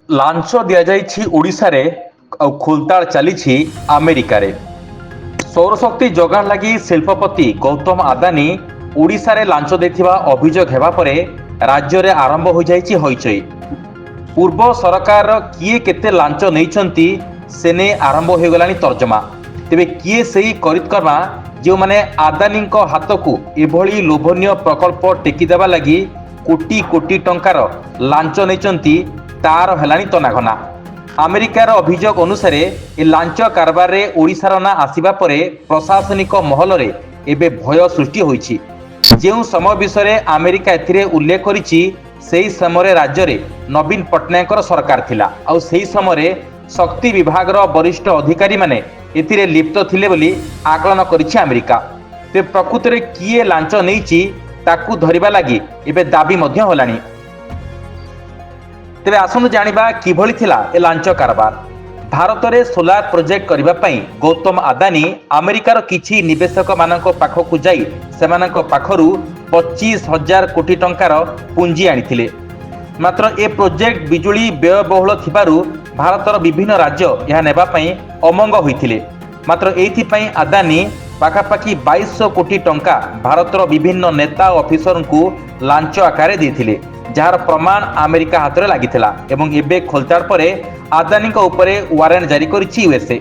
ଲାଞ୍ଚ ଦିଆଯାଇଛି ଓଡ଼ିଶାରେ ଆଉ ଖୋଲତାଡ଼ ଚାଲିଛି ଆମେରିକାରେ। ସୌରଶକ୍ତି ଯୋଗାଣ ଲାଗି ଶିଳ୍ପପତି ଗୌତମ ଆଦାନୀ ଓଡ଼ିଶାରେ ଲାଞ୍ଚ ଦେଇଥିବା ଅଭିଯୋଗ ହେବା ପରେ ରାଜ୍ୟରେ ଆରମ୍ଭ ହୋଇଯାଇଛି ହଇଚଇ। ପୂର୍ବ ସରକାରର କିଏ କେତେ ଲାଞ୍ଚ ନେଇଛନ୍ତି ସେ ନେଇ ଆରମ୍ଭ ହୋଇଗଲାଣି ତର୍ଜମା। ତେବେ କିଏ ସେହି କରିତ୍କର୍ମା ଯେଉଁମାନେ ଆଦାନୀଙ୍କ ହାତକୁ ଏଭଳି ଲୋଭନୀୟ ପ୍ରକଳ୍ପ ଟେକିଦେବା ଲାଗି କୋଟି କୋଟି ଟଙ୍କାର ଲାଞ୍ଚ ନେଇଛନ୍ତି ତାର ହେଲାଣି ତନାଘନା। ଆମେରିକାର ଅଭିଯୋଗ ଅନୁସାରେ ଏ ଲାଞ୍ଚ କାରବାରରେ ଓଡ଼ିଶାର ନାଁ ଆସିବା ପରେ ପ୍ରଶାସନିକ ମହଲରେ ଏବେ ଭୟ ସୃଷ୍ଟି ହୋଇଛି। ଯେଉଁ ସମୟ ବିଷୟରେ ଆମେରିକା ଏଥିରେ ଉଲ୍ଲେଖ କରିଛି ସେହି ସମୟରେ ରାଜ୍ୟରେ ନବୀନ ପଟ୍ଟନାୟକର ସରକାର ଥିଲା, ଆଉ ସେହି ସମୟରେ ଶକ୍ତି ବିଭାଗର ବରିଷ୍ଠ ଅଧିକାରୀମାନେ ଏଥିରେ ଲିପ୍ତ ଥିଲେ ବୋଲି ଆକଳନ କରିଛି ଆମେରିକା। ତେବେ ପ୍ରକୃତରେ କିଏ ଲାଞ୍ଚ ନେଇଛି ତାକୁ ଧରିବା ଲାଗି ଏବେ ଦାବି ମଧ୍ୟ ହେଲାଣି। ତେବେ ଆସନ୍ତୁ ଜାଣିବା କିଭଳି ଥିଲା ଏ ଲାଞ୍ଚ କାରବାର। ଭାରତରେ ସୋଲାର ପ୍ରୋଜେକ୍ଟ କରିବା ପାଇଁ ଗୌତମ ଆଦାନୀ ଆମେରିକାର କିଛି ନିବେଶକମାନଙ୍କ ପାଖକୁ ଯାଇ ସେମାନଙ୍କ ପାଖରୁ 25,000 କୋଟି ଟଙ୍କାର ପୁଞ୍ଜି ଆଣିଥିଲେ। ମାତ୍ର ଏ ପ୍ରୋଜେକ୍ଟ ବିଜୁଳି ବ୍ୟୟବହୁଳ ଥିବାରୁ ଭାରତର ବିଭିନ୍ନ ରାଜ୍ୟ ଏହା ନେବା ପାଇଁ ଅମଙ୍ଗ ହୋଇଥିଲେ। ମାତ୍ର ଏଇଥିପାଇଁ ଆଦାନୀ ପାଖାପାଖି 2200 କୋଟି ଟଙ୍କା ଭାରତର ବିଭିନ୍ନ ନେତା ଓ ଅଫିସରଙ୍କୁ ଲାଞ୍ଚ ଆକାରରେ ଦେଇଥିଲେ, ଯାହାର ପ୍ରମାଣ ଆମେରିକା ହାତରେ ଲାଗିଥିଲା। ଏବଂ ଏବେ ଖୋଲତାଡ଼ ପରେ ଆଦାନୀଙ୍କ ଉପରେ ୱାରେଣ୍ଟ ଜାରି କରିଛି ୟୁଏସ୍ଏ।